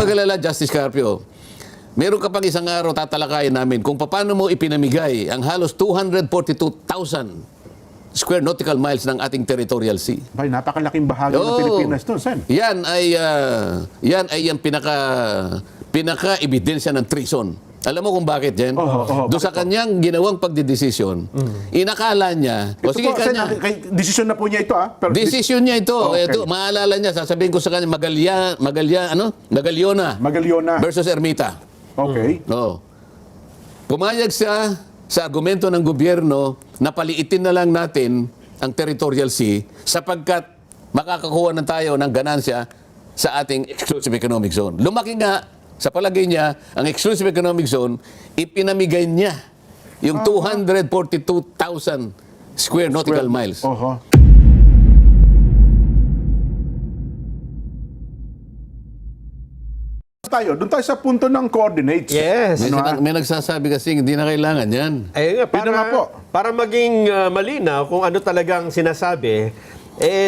mag-alala, Justice Carpio. Meron ka pang isang araw tatalakayin namin kung paano mo ipinamigay ang halos 242,000 square nautical miles ng ating territorial sea. Bay, napakalaking bahagi ng Pilipinas doon, Sen. Yan ay yung pinaka-ebidensya ng treason. Alam mo kung bakit, Jen? Doon sa kanyang ginawang pagdidesisyon, inakala niya, Ito po, Sen, desisyon na po niya ito, ah. Pero desisyon niya ito. Okay. Ito, maalala niya, sasabihin ko sa kanya, Magaliona versus Ermita. Okay. No. Pumayag siya sa argumento ng gobyerno na paliitin na lang natin ang territorial sea sapagkat makakakuha na tayo ng ganansya sa ating exclusive economic zone. Lumaki nga, sa palagay niya, ang exclusive economic zone, ipinamigay niya yung 242,000 square nautical miles. Doon tayo sa punto ng coordinates. Yes. May nagsasabi kasi hindi na kailangan yan. Ayun nga, para maging malinaw kung ano talagang sinasabi,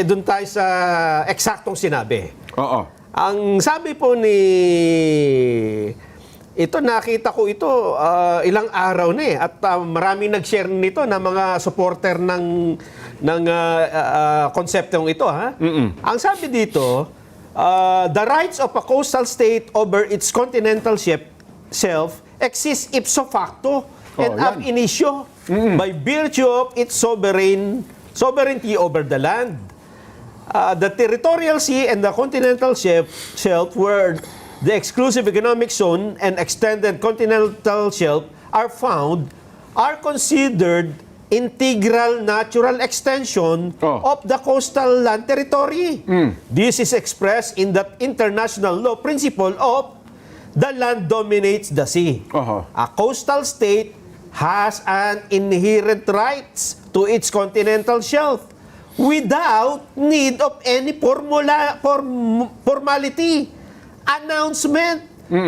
doon tayo sa eksaktong sinabi. Oo. Ang sabi po nakita ko ito ilang araw na at maraming nag-share nito na mga supporter ng konseptong ito. Ang sabi dito, the rights of a coastal state over its continental shelf exist ipso facto and ab initio by virtue of its sovereignty over the land. The territorial sea and the continental shelf where the exclusive economic zone and extended continental shelf are found are considered integral natural extension of the coastal land territory. This is expressed in the international law principle of the land dominates the sea. A coastal state has an inherent rights to its continental shelf without need of any formality, announcement,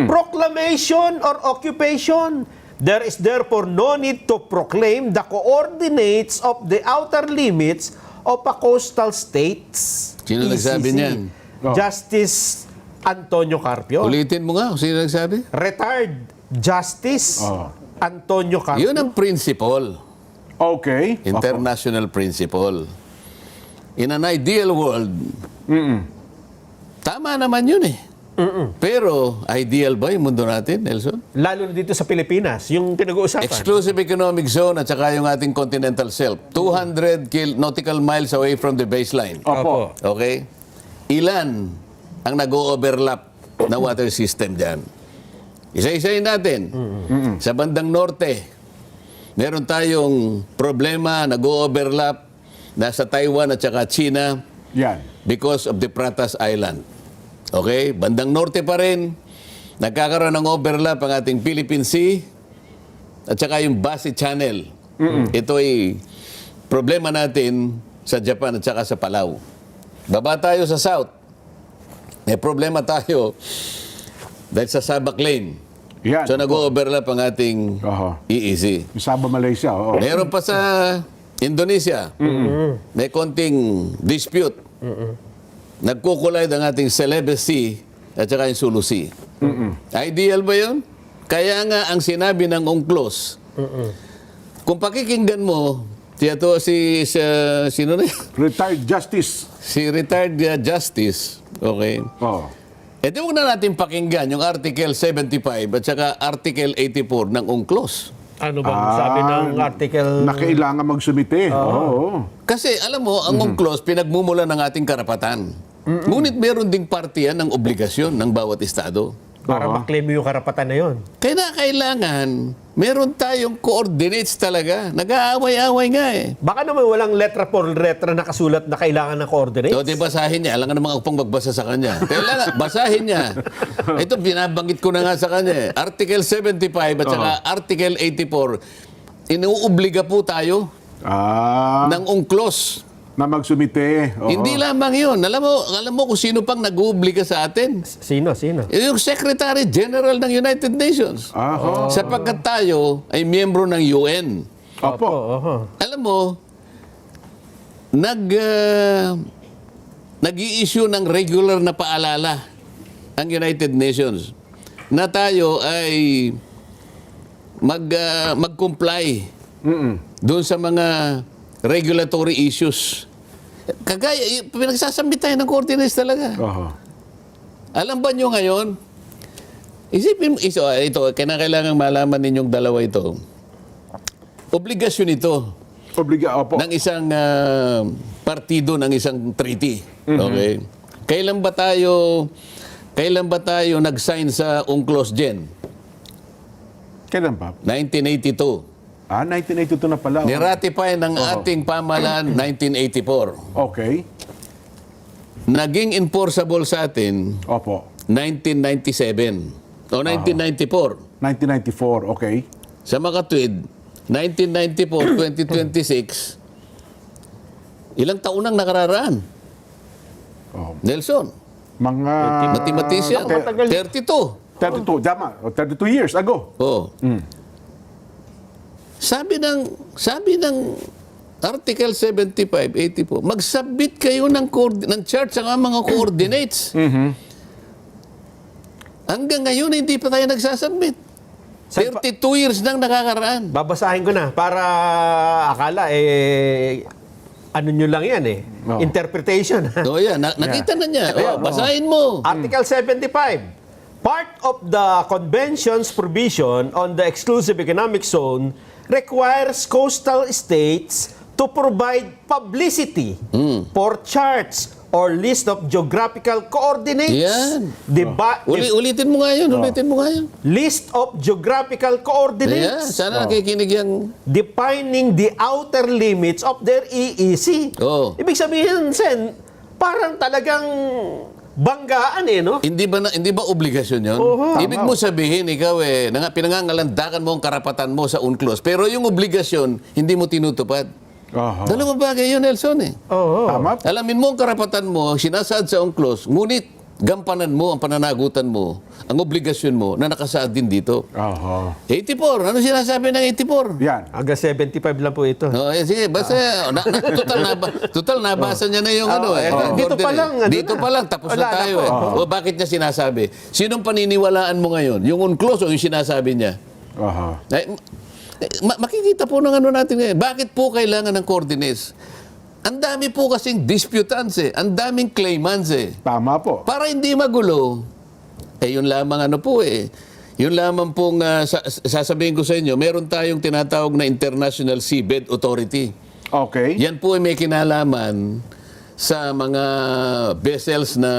proclamation, or occupation. There is therefore no need to proclaim the coordinates of the outer limits of a coastal states. Sino nagsabi niyan? Justice Antonio Carpio. Ulitin mo nga, sino nagsabi? Retired Justice Antonio Carpio. Yun ang principle. Okay. International principle. In an ideal world, tama naman yun eh. Pero, ideal ba yung mundo natin, Nelson? Lalo na dito sa Pilipinas, yung pinag-uusapan. Exclusive economic zone at saka yung ating continental shelf. 200 nautical miles away from the baseline. Opo. Okay? Ilan ang nag-o-overlap na water system dyan? Isa-isayin natin. Sa bandang norte, meron tayong problema, nag-o-overlap nasa Taiwan at saka China because of the Pratas Island. Okay? Bandang norte pa rin, nagkakaroon ng overlap ang ating Philippine Sea at saka yung Basi Channel. Ito ay problema natin sa Japan at saka sa Palau. Baba tayo sa south. May problema tayo dahil sa Sabak Lane. So nag-overlap ang ating EEZ. Sabah, Malaysia. Meron pa sa Indonesia. May konting dispute. Nagkukulay ang ating Celebes Sea at saka yung Sulu Sea. Ideal ba yun? Kaya nga ang sinabi ng UNCLOS, kung pakikinggan mo, sino na yun? Retired Justice. Si Retired Justice. Okay. Di huwag na natin pakinggan yung Article 75 at saka Article 84 ng UNCLOS. Ano bang sabi ng article? Na kailangan magsumite. Kasi alam mo, ang UNCLOS pinagmumula ng ating karapatan. Ngunit meron ding partiyan ng obligasyon ng bawat estado. Para maklaim mo yung karapatan na yun. Kaya kailangan, meron tayong coordinates talaga. Nag-aaway-aaway nga eh. Baka naman walang letra por letra nakasulat na kailangan ng coordinates. So, basahin niya. Alam nga naman akong magbasa sa kanya. Kailangan, basahin niya. Ito, binabanggit ko na nga sa kanya. Article 75 at saka Article 84, inuobliga po tayo ng UNCLOS na magsumite. Hindi lamang yun. Alam mo kung sino pang nag-uubliga sa atin? Sino? Yung Secretary General ng United Nations. Sapagkat tayo ay miyembro ng UN. Alam mo, nag-i-issue ng regular na paalala ang United Nations na tayo ay mag-comply doon sa mga regulatory issues. Kagaya, pinagsasambit tayo ng coordinates talaga. Aha. Alam ba nyo ngayon, isipin mo, ito, kailangan malaman ninyong dalawa ito. Obligasyon ito Opo. ng isang partido ng isang treaty. Okay? Kailan ba tayo nag-sign sa UNCLOS Gen? Kailan pa? 1982. 1982 na pala. Niratify ng ating pamahalaan 1984. Okay. Naging enforceable sa atin Opo. 1997 o 1994. 1994, okay. Sa makatwid, 1994, 2026, ilang taon nang nakararaan? Oh. Nelson, Mga... mathematician, 32. 32, tama. 32 years ago. Oh. Sabi ng Article 75, 84, mag-submit kayo ng chart sa mga coordinates. Hanggang ngayon, hindi pa tayo nagsasubmit. 32 years nang nakakaraan. Babasahin ko na para akala ano nyo lang yan Oo. Interpretation. So yan, nakita na niya. Ayan, Basahin mo. Article 75. Part of the Convention's provision on the exclusive economic zone requires coastal states to provide publicity for charts or list of geographical coordinates. Yan. Ulitin mo nga yun. List of geographical Ayan, coordinates sana nakikinig yan. defining the outer limits of their EEZ. Oo. Ibig sabihin, Sen, parang talagang banggaan no? Hindi ba obligasyon yun? Ibig mo sabihin, ikaw pinangangalandakan mo ang karapatan mo sa UNCLOS, pero yung obligasyon, hindi mo tinutupad. Aha. Dalawang bagay yun, Nelson Oo. Tama. Alamin mo ang karapatan mo, sinasaad sa UNCLOS, ngunit gampanan mo ang pananagutan mo, ang obligasyon mo na nakasaad din dito. Aha. 84, ano sinasabi ng 84? Yan. Hanggang 75 lang po ito. No, sige, basta total nabasa niya na yung dito pa lang, dito pa lang tapos na Wala na tayo po. O bakit niya sinasabi? Sinong paniniwalaan mo ngayon? Yung UNCLOS o yung sinasabi niya? Aha. Makikita po ng natin ngayon. Bakit po kailangan ng coordinates? Ang dami po kasing disputants ang daming claimants Tama po. Para hindi magulo, yun lamang yun lamang pong sasabihin ko sa inyo, meron tayong tinatawag na International Seabed Authority. Okay. Yan po ay may kinalaman sa mga vessels na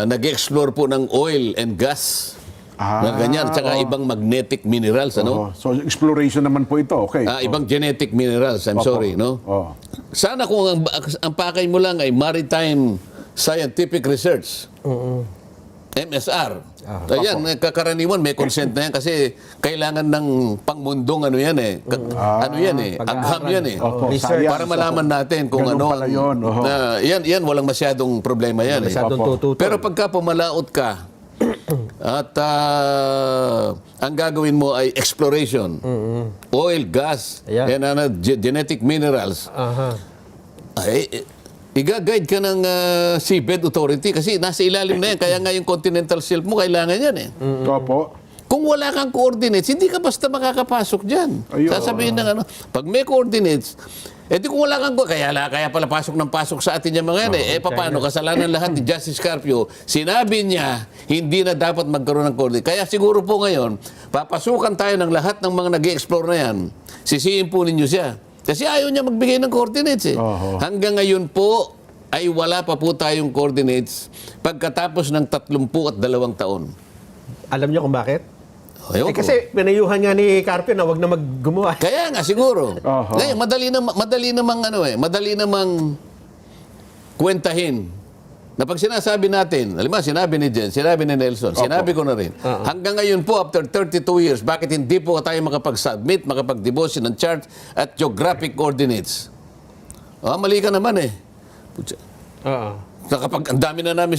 nag-explore po ng oil and gas. Na ganyan, tsaka ibang magnetic minerals, So, exploration naman po ito. Okay. Ibang genetic minerals, I'm sorry, no? Sana kung ang pakay mo lang ay Maritime Scientific Research. MSR. Ayan, kakaraniwan may consent na yan kasi kailangan ng pangmundong agham yan Opo, Research. science. Para malaman natin kung Ganun pala yun. yan walang masyadong problema yan. Masyadong Opo. tututol. Pero pagka pumalaot ka at ang gagawin mo ay exploration, oil, gas, Ayan. and genetic minerals, Aha. ay i-guide ka ng Seabed Authority kasi nasa ilalim na yan. Kaya nga yung continental shelf mo, kailangan yan Opo. Kung wala kang coordinates, hindi ka basta makakapasok dyan. Ayun. Sasabihin ng pag may coordinates, di kung wala kang kaya pala pasok ng pasok sa atin yung mga yan paano? Kasalanan lahat ni Justice Carpio. Sinabi niya, hindi na dapat magkaroon ng coordinates. Kaya siguro po ngayon, papasukan tayo ng lahat ng mga nag-i-explore na yan. Sisihin po ninyo siya. Kasi ayaw niya magbigay ng coordinates Hanggang ngayon po, ay wala pa po tayong coordinates pagkatapos ng 32 taon. Alam niyo kung bakit? Ayun po. Kasi pinayuhan nga ni Carpio na wag na maggumawa. Kaya nga siguro. Aha. Ngayon, madali namang kwentahin. Na pag sinasabi natin, alam mo, sinabi ni Jen, sinabi ni Nelson, sinabi ko na rin. Hanggang ngayon po, after 32 years, bakit hindi po tayo makapag-submit, makapag-deposit ng chart at geographic coordinates? Mali ka naman Putya. Kapag ang dami na namin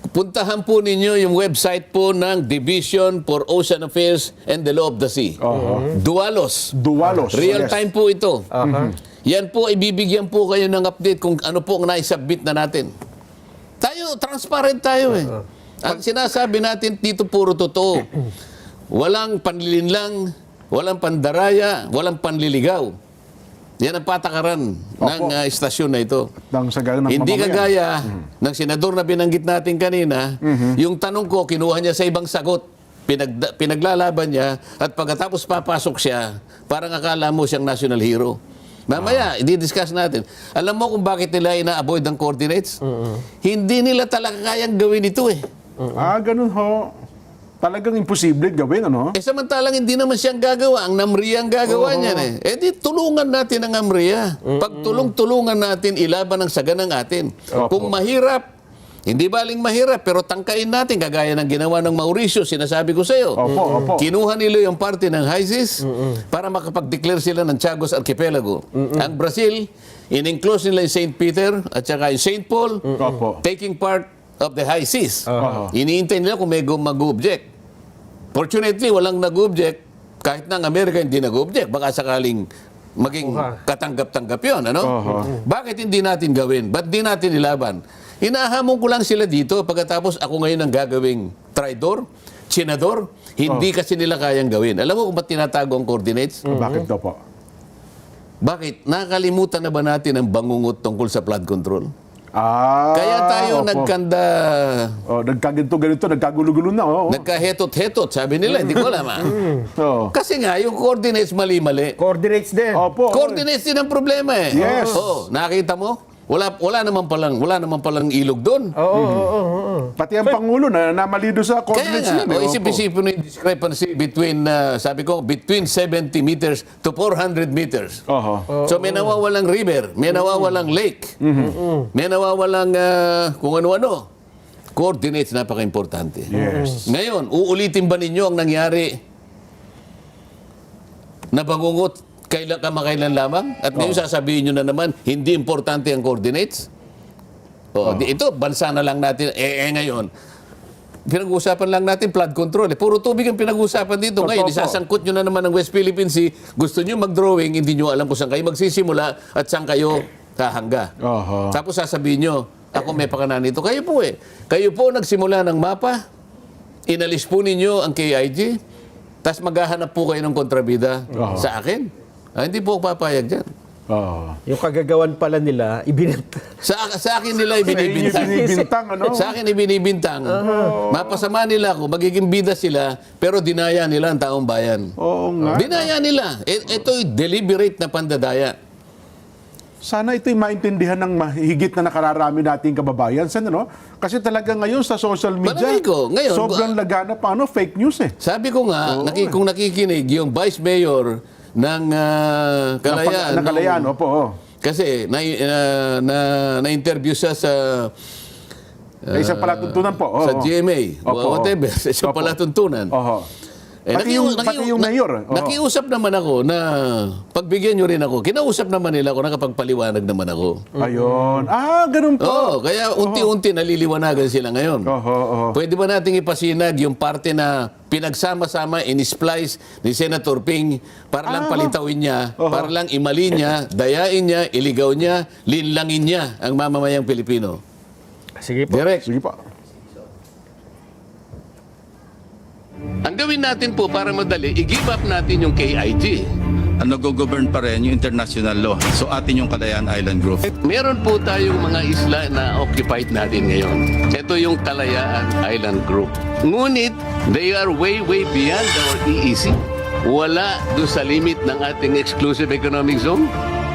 puntahan po ninyo yung website po ng Division for Ocean Affairs and the Law of the Sea. Dualos. Real Yes. time po ito. Yan po, ibibigyan po kayo ng update kung ano po ang naisubmit na natin. Tayo transparent tayo eh. Ang sinasabi natin dito puro totoo. Walang panlilinlang, walang pandaraya, walang panliligaw. Yan ang patakaran ng istasyon na ito. Ng sagagan ng Hindi mamamayan. kagaya ng senador na binanggit natin kanina, yung tanong ko, kinuha niya sa ibang sagot. Pinaglalaban niya at pagkatapos papasok siya, parang akala mo siyang national hero. Mamaya, i-discuss natin. Alam mo kung bakit nila ina-avoid ang coordinates? Hindi nila talaga kayang gawin ito eh. Ganun ho. Talagang imposible gawin, ano? Eh samantalang hindi naman siyang gagawa. Ang NAMRIA ang gagawa niyan eh. Eh di tulungan natin ang NAMRIA. Pagtulong-tulungan natin, ilaban ang saganang atin. Kung mahirap, hindi baling mahirap, pero tangkain natin, kagaya ng ginawa ng Mauricio, sinasabi ko sa iyo. Opo. Kinuha nila yung parte ng HISIS para makapag-declare sila ng Chagos Archipelago. Ang Brazil, in-enclose nila yung St. Peter at saka yung St. Paul, Opo. taking part of the HISIS. Iniintay nila kung may mag-object. Fortunately, walang nag-object. Kahit na ang Amerika hindi nag-object. Baka sakaling maging katanggap-tanggap yun. Ano? Bakit hindi natin gawin? Ba't di natin ilaban? Hinahamon ko lang sila dito pagkatapos ako ngayon ang gagawing traidor, senador. Hindi kasi nila kayang gawin. Alam mo kung ba't tinatago ang coordinates? Bakit daw po? Bakit? Nakakalimutan na ba natin ang bangungot tungkol sa flood control? Kaya opo. tayo nagkanda... Ganito, nagkagulo-gulo na. Nagkahetot-hetot, sabi nila. Hindi ko alam. Oo. Kasi nga, yung coordinates mali-mali. Coordinates din. Opo. Coordinates din ang problema eh. Yes. Oo, nakita mo? Wala naman palang ilog doon. Oo. Pati ang Pangulo na namali doon sa Kaya coordinates nga, yan. Opo. isip-isipin mo yung discrepancy between, sabi ko, between 70 meters to 400 meters. Oho. So may nawawalang river, may nawawalang lake, may nawawalang kung ano-ano. Coordinates, napaka-importante. Yes. Ngayon, uulitin ba ninyo ang nangyari na bangungot kamakailan lamang? At ngayon sasabihin nyo na naman, hindi importante ang coordinates? Ito, bansa na lang natin. Ngayon, pinag-uusapan lang natin flood control. Puro tubig ang pinag-uusapan dito. Ngayon, isasangkot nyo na naman ang West Philippine Sea. Gusto nyo mag-drawing, hindi nyo alam kung saan kayo magsisimula at saan kayo hahangga. Tapos sasabihin nyo, ako may pakanan nito. Kayo po eh. Kayo po nagsimula ng mapa, inalis po ninyo ang KIG, tapos maghahanap po kayo ng kontrabida sa akin. Hindi po ako papayag dyan. Yung kagagawan pala nila, ibinenta. Sa akin nila ibinibintang. Binibintang, ano? Sa akin ibinibintang. Mapasama nila ako, magiging bida sila, pero dinaya nila ang taong bayan. Oo nga. Dinaya nila. Ito'y deliberate na pandadaya. Sana ito'y maintindihan ng mahigit na nakararami nating kababayan. Sana, no? Kasi talaga ngayon sa social media, Malay ko, ngayon, sobrang laganap pa, fake news eh. Sabi ko nga, kung nakikinig, yung Vice Mayor ng Kalayaan. Ng Kalayaan, opo. Kasi na-interview siya sa Isang palatuntunan po. sa GMA, Opo. whatever, sa isang Opo. palatuntunan. Oho. Pati yung mayor. Nakiusap naman ako na pagbigyan nyo rin ako. Kinausap naman nila ako, nakapagpaliwanag naman ako. Ayun. Ganun po. Oo, kaya unti-unti naliliwanagan sila ngayon. Oho. Pwede ba nating ipasinag yung parte na pinagsama-sama, in-splice ni Senator Ping para lang palitawin niya, para lang imali niya, dayain niya, iligaw niya, linlangin niya ang mamamayang Pilipino. Sige po. Direct. Sige po. Ang gawin natin po para madali, i-give up natin yung KIG. Ang nag-govern pa rin yung international law. So atin yung Kalayaan Island Group. Meron po tayong mga isla na occupied natin ngayon. Ito yung Kalayaan Island Group. Ngunit, they are way beyond our EEZ. Wala doon sa limit ng ating exclusive economic zone.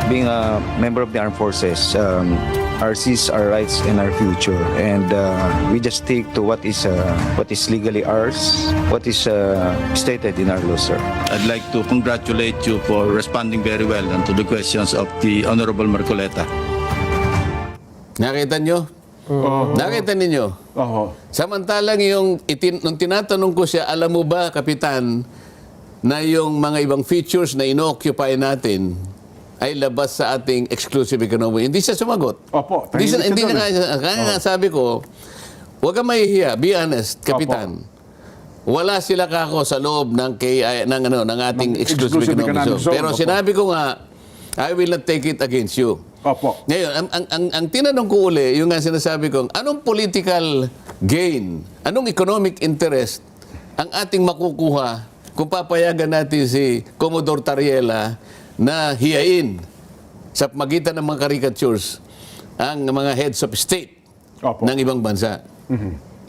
Being a member of the armed forces, our seas, our rights, and our future, and we just stick to what is legally ours, what is stated in our law, sir. I'd like to congratulate you for responding very well and to the questions of the Honorable Marcoleta. Nakita nyo? Nakita ninyo? Oho. Samantalang nung tinatanong ko siya, alam mo ba, Kapitan, na yung mga ibang features na ino-occupy natin ay labas sa ating exclusive economic. Hindi siya sumagot. Opo. Hindi niya kaya nga sabi ko, huwag kang mahihiya, be honest, Kapitan. Wala sila kako sa loob ng ating exclusive economic zone. Pero opo. sinabi ko nga, I will not take it against you. Opo. Ngayon, ang tinanong ko uli, yung nga sinasabi kong, anong political gain, anong economic interest ang ating makukuha kung papayagan natin si Commodore Tariela na hiyain sa magitan ng mga caricatures ang mga heads of state Opo. ng ibang bansa.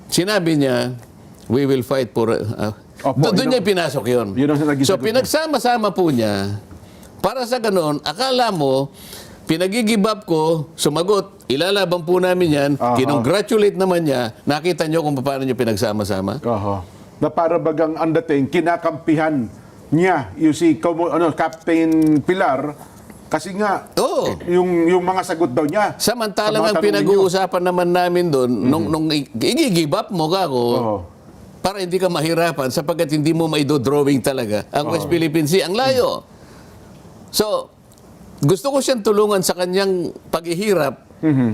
Sinabi niya, we will fight for... Opo, doon niya pinasok yun. Yun ang naging So, sagot niya. pinagsama-sama po niya, para sa ganon, akala mo, pinagigib up ko, sumagot, ilalaban po namin yan, Aha. kinongratulate naman niya, nakita niyo kung paano niyo pinagsama-sama? Oho. Na para bagang ang dating, kinakampihan niya yung si Captain Pilar kasi nga Oo. yung mga sagot daw niya. Samantalang Sa mga ang tanong pinag-uusapan naman namin doon, nung i-give up mo ka ko, Oo. para hindi ka mahirapan sapagkat hindi mo maido-drawing talaga ang West Philippine Sea. Ang layo. So, gusto ko siyang tulungan sa kanyang paghihirap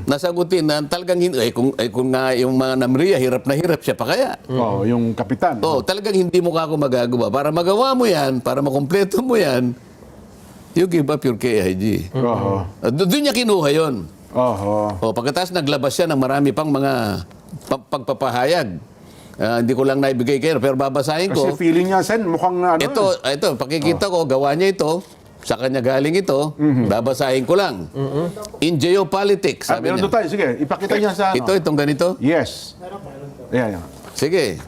na sagutin na talagang hindi, kung nga yung mga namriya, hirap na hirap siya pa kaya. Oh, yung kapitan. Oh, talagang hindi mo kako magagawa. Para magawa mo yan, para makumpleto mo yan, you give up your KIG. Oho. Doon niya kinuha yun. Oho. O, pagkatapos naglabas siya ng marami pang mga pagpapahayag. Hindi ko lang naibigay kayo, pero babasahin Kasi ko. feeling niya, Sen, mukhang ano. Ito, pakikita ko, gawa niya ito. Sa kanya galing ito. Babasahin ko lang. In geopolitics, sabi Meron niya. doon tayo. Sige, ipakita niya sa ano. Itong ganito? Yes. Ayan, yan. Sige.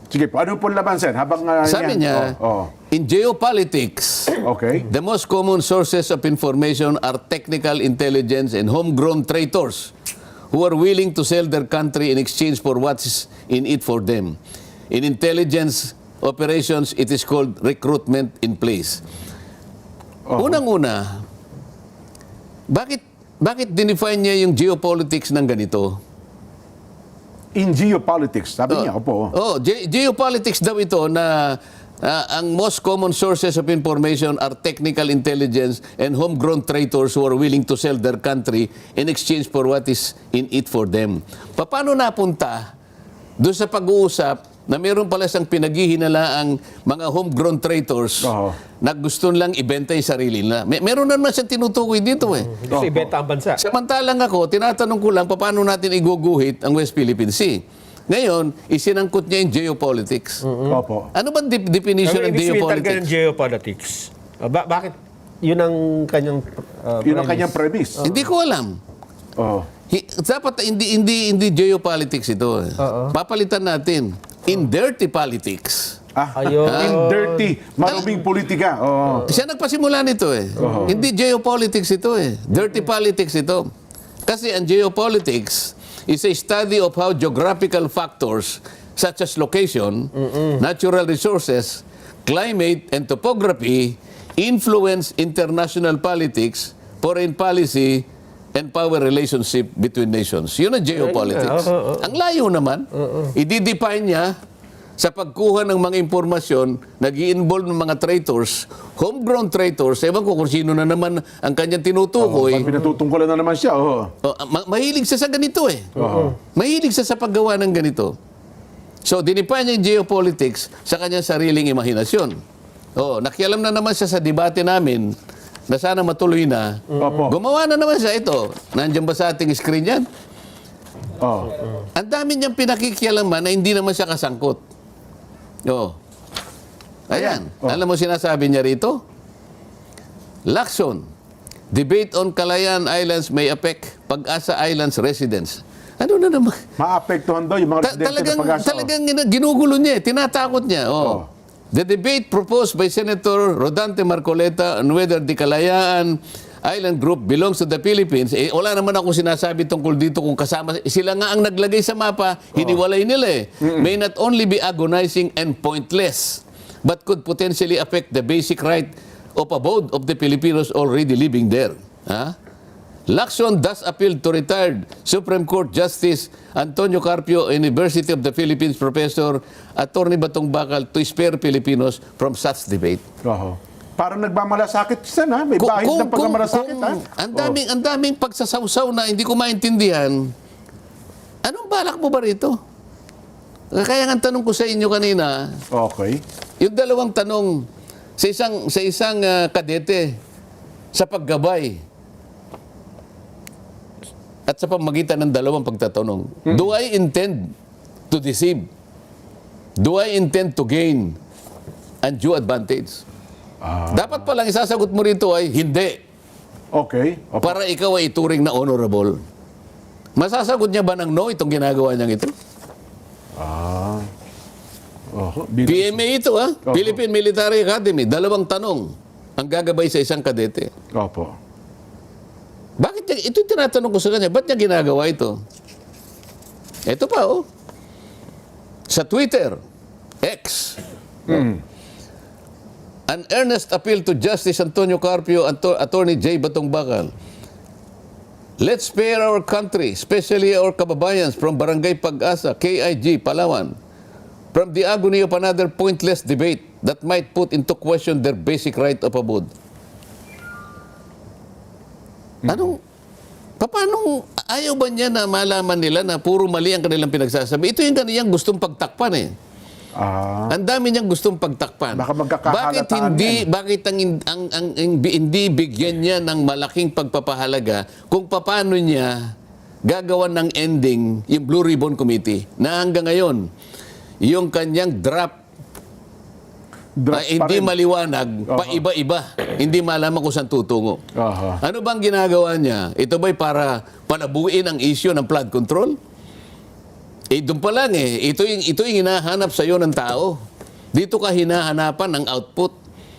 Sige po, ano po laban, Sen? Habang Sabi yan. niya, Oh, in geopolitics, okay. the most common sources of information are technical intelligence and homegrown traitors who are willing to sell their country in exchange for what's in it for them. In intelligence operations, it is called recruitment in place. Unang-una, bakit dinefine niya yung geopolitics ng ganito? In geopolitics, sabi niya, opo. Geopolitics daw ito na ang most common sources of information are technical intelligence and homegrown traitors who are willing to sell their country in exchange for what is in it for them. Paano napunta doon sa pag-uusap na meron pala siyang pinaghihinalaang mga homegrown traitors na gusto lang ibenta yung sarili nila? Meron naman siyang tinutukoy dito eh. Gusto ibenta ang bansa. Samantalang ako, tinatanong ko lang paano natin iguguhit ang West Philippine Sea. Ngayon, isinangkot niya yung geopolitics. Opo. Ano ba definition ng Ibig sabihin talaga ng geopolitics? geopolitics. Bakit? Yun ang kanyang Yun ang kanyang premise. Hindi ko alam. Oh. Dapat hindi geopolitics ito. Papalitan natin. In dirty politics. Ayun. In dirty, maruming politika. Oh. Siya nagpasimula nito eh. Hindi geopolitics ito eh. Dirty politics ito. Kasi ang geopolitics is a study of how geographical factors such as location, natural resources, climate, and topography influence international politics, foreign policy, and power relationship between nations. Yun ang geopolitics. Ang layo naman. I-define niya sa pagkuha ng mga impormasyon, nag-i-involve ng mga traitors, homegrown traitors, ewan ko kung sino na naman ang kanyang tinutukoy. Pinatutungkulan na naman siya. Oh. Mahilig siya sa ganito eh. Mahilig siya sa paggawa ng ganito. So, dinipay niya yung geopolitics sa kanyang sariling imahinasyon. Nakialam na naman siya sa debate namin na sana matuloy na. Opo. Gumawa na naman siya ito. Nandiyan ba sa ating screen yan? Oh. Ang dami niyang pinakikialaman na hindi naman siya kasangkot. Ayan. Alam mo sinasabi niya rito? Lacson. Debate on Calayan Islands may affect Pag-asa Islands residents. Ano na naman? Maapektuhan daw yung mga residente ng Pag-asa. Talagang ginugulo niya, tinatakot niya. The debate proposed by Senator Rodante Marcoleta on whether the Kalayaan Island Group belongs to the Philippines, wala naman akong sinasabi tungkol dito kung kasama. Sila nga ang naglagay sa mapa, hiniwalay nila eh. May not only be agonizing and pointless, but could potentially affect the basic right of abode of the Filipinos already living there. Lacson thus appealed to retired Supreme Court Justice Antonio Carpio, University of the Philippines professor, Attorney Batong Bakal, to spare Filipinos from such debate. Parang nagmamalasakit siya na. May bahid ng pagmamalasakit. Ang daming pagsasawsaw na hindi ko maintindihan. Anong balak mo ba rito? Kaya nga tanong ko sa inyo kanina, Okay. yung dalawang tanong, sa isang kadete sa paggabay at sa pamagitan ng dalawang pagtatanong. Do I intend to deceive? Do I intend to gain undue advantage? Dapat palang isasagot mo rito ay hindi. Okay. Opo. Para ikaw ay ituring na honorable. Masasagot niya ba ng no itong ginagawa niyang ito? PMA ito, ha? Opo. Philippine Military Academy. Dalawang tanong ang gagabay sa isang kadete. Opo. Bakit niya, ito yung tinatanong ko sa kanya, ba't niya ginagawa ito? Ito pa, oh. Sa Twitter, X. An earnest appeal to Justice Antonio Carpio, Attorney J. Batong Bakal. Let's spare our country, especially our kababayans from Barangay Pag-asa, KIG, Palawan, from the agony of another pointless debate that might put into question their basic right of abode. Paano ayaw ba niya na malaman nila na puro mali ang kanilang pinagsasabi? Ito yung kaniyang gustong pagtakpan eh. Ang dami niyang gustong pagtakpan. Baka magkakahalataan Bakit hindi bigyan niya ng malaking pagpapahalaga kung paano niya gagawan ng ending yung Blue Ribbon Committee na hanggang ngayon yung kanyang draft hindi maliwanag, paiba-iba. Hindi malaman kung saan tutungo. Ano bang ginagawa niya? Ito ba'y para palabuin ang issue ng flood control? Doon pa lang ito yung hinahanap sa iyo ng tao. Dito ka hinahanapan ng output.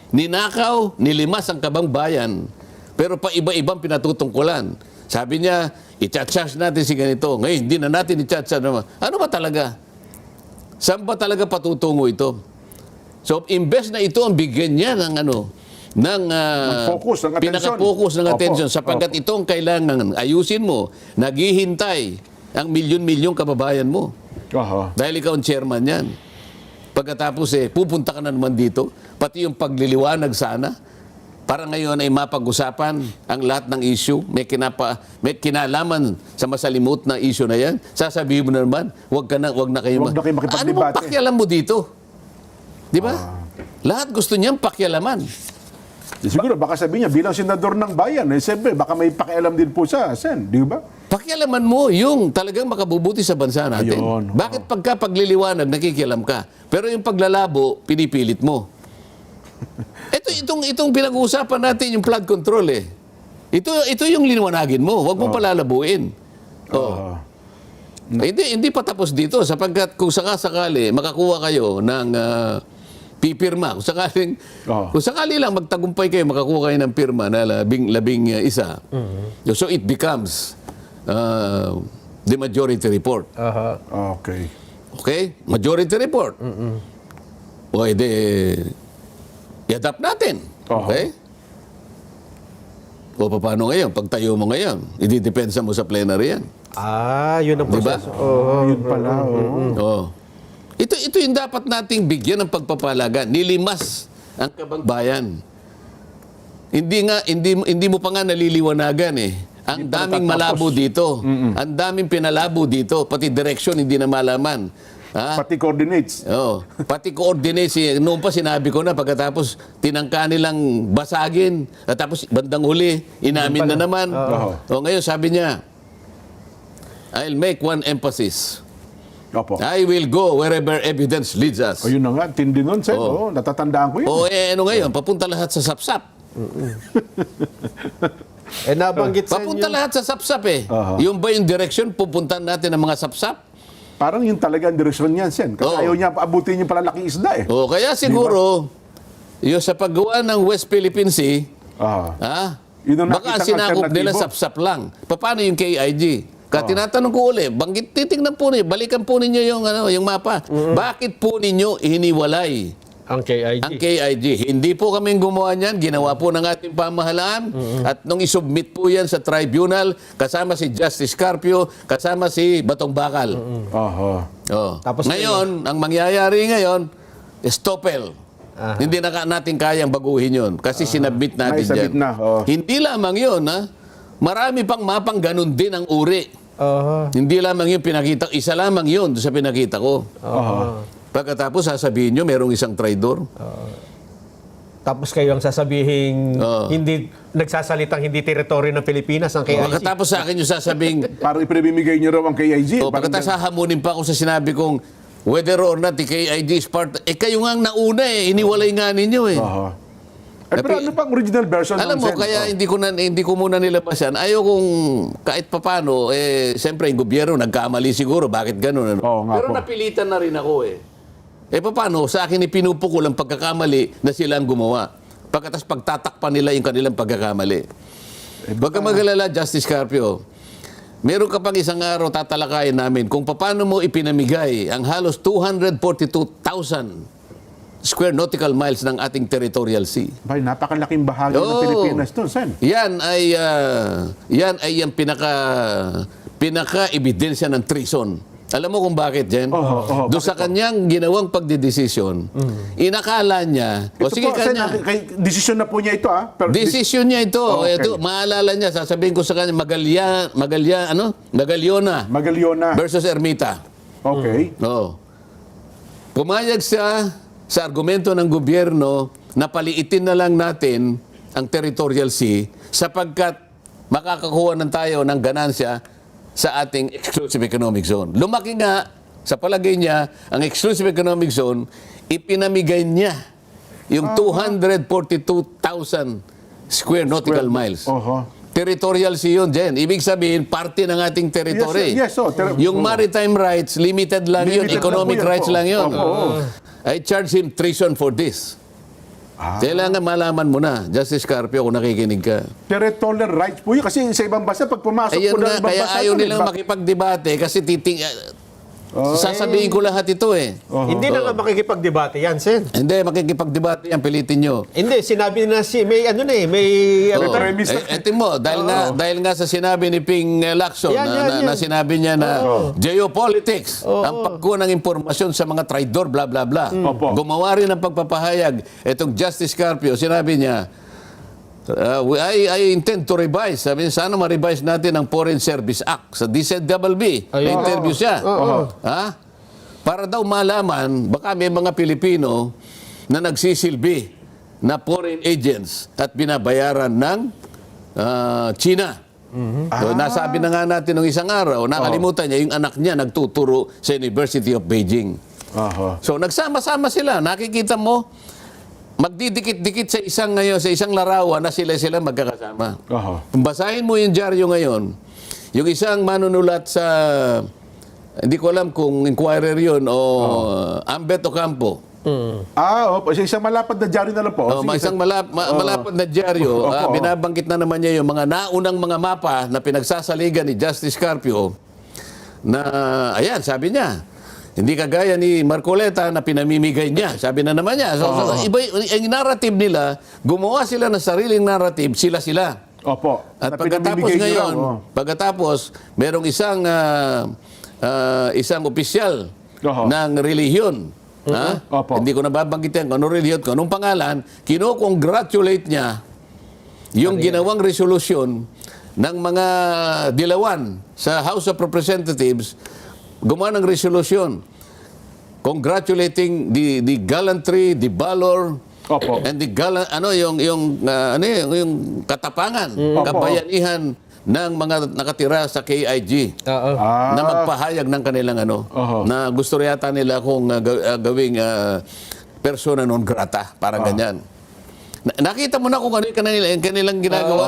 Ninakaw, nilimas ang kabang bayan. Pero pa iba-ibang pinatutungkulan. Sabi niya, i-charge natin si ganito. Ngayon, hindi na natin i-charge naman. Ano ba talaga? Saan ba talaga patutungo ito? So, imbes na ito ang bigyan niya ng focus, ng atensyon. pinaka-focus ng attention sapagkat Opo. itong kailangan ayusin mo, naghihintay ang milyon-milyong kababayan mo. Dahil ikaw ang chairman yan. Pagkatapos pupunta ka na naman dito, pati yung pagliliwanag sana, para ngayon ay mapag-usapan ang lahat ng issue, may kinalaman sa masalimut na issue na yan, sasabihin mo na naman, wag na kayo Wag na kayo makipaglibate. Ano bang pakialam mo dito? Di ba? Lahat gusto niyang pakialaman. Siguro, baka sabihin niya, bilang senador ng bayan, siyempre, baka may pakialam din po sa Sen, di ba? Pakialaman mo yung talagang makabubuti sa bansa natin. Ayun. Bakit pagka pagliliwanag, nakikialam ka? Pero yung paglalabo, pinipilit mo. Itong pinag-uusapan natin yung flood control eh. Ito yung liwanagin mo. Huwag mo palalabuin. Hindi pa tapos dito sapagkat kung sakali makakuha kayo ng pipirma, kung sakali lang magtagumpay kayo, makakuha kayo ng pirma na labing isa. So it becomes the majority report. Okay. Okay? Majority report. O i-adapt natin. Okay? O paano ngayon? Pagtayo mo ngayon, i-depensa mo sa plenary yan. Yun ang Diba? proseso. Yun pala. Ito yung dapat nating bigyan ng pagpapalaga. Nilimas ang kabang bayan. Hindi mo pa nga naliliwanagan eh. Ang daming malabo dito. Ang daming pinalabo dito. Pati direction hindi na malaman. Pati coordinates. Pati coordinates. Noon pa sinabi ko na pagkatapos tinangka nilang basagin. At tapos bandang huli, inamin na naman. Ngayon sabi niya, I'll make one emphasis. Opo. I will go wherever evidence leads us. Yun na nga, tindi nun, Sen. Natatandaan ko yun. Ano ngayon? Papunta lahat sa sapsap. Nabanggit sa Papunta inyo. lahat sa sapsap eh. Yung ba yung direction, pupuntahan natin ng mga sapsap? Parang yung talagang direksyon niyan, Sen. Kasi ayaw niya paabutin yung palalaking isda eh. Kaya siguro, yung sa paggawa ng West Philippine Sea, Yun ang baka nakitang sinakop nila alternatibo. sapsap lang. Paano yung KIG? Tinatanong ko uli, titignan po ninyo, balikan po ninyo yung mapa. Bakit po ninyo hiniwalay Ang KIG. ang KIG? Hindi po kami gumawa niyan, ginawa po ng ating pamahalaan. At nung isubmit po yan sa tribunal, kasama si Justice Carpio, kasama si Batong Bakal. Tapos Ngayon, ang mangyayari ngayon, stopel. Hindi na natin kayang baguhin yun kasi sinabit natin Naisabit dyan. na, Hindi lamang yun, marami pang mapang ganun din ang uri. Hindi lamang yun pinakita, isa lamang yun sa pinakita ko. Pagkatapos sasabihin nyo, merong isang traidor. Tapos kayo ang sasabihin Oo. hindi nagsasalitang hindi teritoryo ng Pilipinas ang KIC. Pagkatapos sa akin yung sasabing, Parang ipinamimigay niyo raw ang KIG. Parang pagkatapos hahamunin pa ako sa sinabi kong, whether or not the KIG is part, kayo nga ang nauna iniwalay nga ninyo Aha. Pero ano pang original version Alam ng mo, Sen? kaya hindi ko muna nilabas yan. Ayaw kong kahit papano, siyempre yung gobyerno nagkamali siguro. Bakit ganun? Ano? Oo nga Pero po. napilitan na rin ako paano? Sa akin ipinupukol ang pagkakamali na sila ang gumawa. Pagkatas pagtatakpan nila yung kanilang pagkakamali. Huwag ka mag-alala, Justice Carpio. Meron ka pang isang araw tatalakayin namin kung paano mo ipinamigay ang halos 242,000 square nautical miles ng ating territorial sea. Bay, napakalaking bahagi ng Oo. Pilipinas doon, Sen. Yan ay yung pinaka-ebidensya ng treason. Alam mo kung bakit, Jen? Doon sa kanyang ginawang pagdidesisyon, inakala niya, Ito sige po, Sen, kanya, desisyon na po niya ito, Pero desisyon niya ito. Okay. Ito, maalala niya, sasabihin ko sa kanya, Magaliona Magaliona. versus Ermita. Okay. Oo. Pumayag siya sa argumento ng gobyerno na paliitin na lang natin ang territorial sea sapagkat makakakuha ng tayo ng ganansya sa ating exclusive economic zone. Lumaki nga, sa palagay niya, ang exclusive economic zone, ipinamigay niya yung 242,000 square nautical miles. Oho. Territorial sea yun, Jen. Ibig sabihin, parte ng ating territory. Yes, oh, Yung maritime rights, limited lang yun. Limited Economic lang po yan rights po. lang yun. Opo. I charge him treason for this. Kailangan malaman mo na, Justice Carpio, kung nakikinig ka. Territorial rights po yun. Kasi sa ibang bansa, pag pumasok Ayun po ng nga, ibang kaya bansa, ayaw doon, nilang makipagdebate kasi sasabihin ko lahat ito Hindi na nga makikipagdebate yan, Sen. Hindi, makikipagdebate yan, pilitin nyo. Hindi, sinabi na may Oo. premise na- Mo, dahil nga sa sinabi ni Ping Lacson Yan. na sinabi niya na geopolitics, ang pagkuha ng impormasyon sa mga traidor, bla bla bla. Opo. Gumawa rin ng pagpapahayag. Itong Justice Carpio, sinabi niya, I intend to revise. Sabi niya, sana ma-revise natin ang Foreign Service Act sa DZBB. Na-interview siya. Ha? Para daw malaman, baka may mga Pilipino na nagsisilbi na foreign agents at binabayaran ng China. So, nasabi na nga natin nung isang araw, nakalimutan niya, yung anak niya nagtuturo sa University of Beijing. Aha. So, nagsama-sama sila. Nakikita mo, magdidikit-dikit sa isang larawan na sila magkakasama. Aha. Kung basahin mo yung dyaryo ngayon, yung isang manunulat sa, hindi ko alam kung Inquirer yun o Ambet Ocampo. Opo. Isang malapad na dyaryo na lang po. Sige, Isang malapad na dyaryo, Opo. binabanggit na naman niya yung mga naunang mga mapa na pinagsasaligan ni Justice Carpio na, ayan, sabi niya, hindi kagaya ni Marcoleta na pinamimigay niya. Sabi na naman niya. So, iba yung narrative nila, gumawa sila ng sariling narrative, sila. Opo. At Na pagkatapos pinamimigay niyo ngayon, raw, merong isang opisyal Oho. ng relihiyon. Opo. Hindi ko nababanggit yan kung anong relihiyon, kung anong pangalan, kinocongratulate niya yung ginawang resolusyon ng mga dilawan sa House of Representatives, gumawa ng resolusyon congratulating the gallantry, the valor, Opo. and the yung katapangan, kabayanihan ng mga nakatira sa KIG na magpahayag ng kanilang na gusto yata nila kung gawing persona non grata, parang ganyan. Nakita mo na kung ano yung kanilang ginagawa.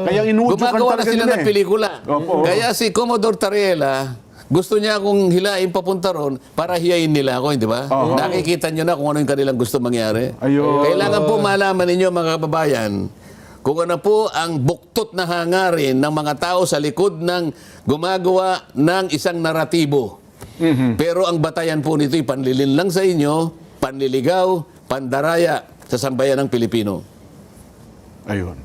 Kaya inuudyo Gumagawa na sila ng pelikula. Opo. Kaya si Commodore Tariela, gusto niya akong hilain papunta ron para hiyain nila ako, di ba? Nakikita niyo na kung ano yung kanilang gusto mangyari. Ayun. Kailangan po malaman ninyo, mga kababayan, kung ano po ang buktot na hangarin ng mga tao sa likod ng gumagawa ng isang naratibo. Pero ang batayan po nito ay panlilin lang sa inyo, panliligaw, pandaraya sa sambayan ng Pilipino. Ayun.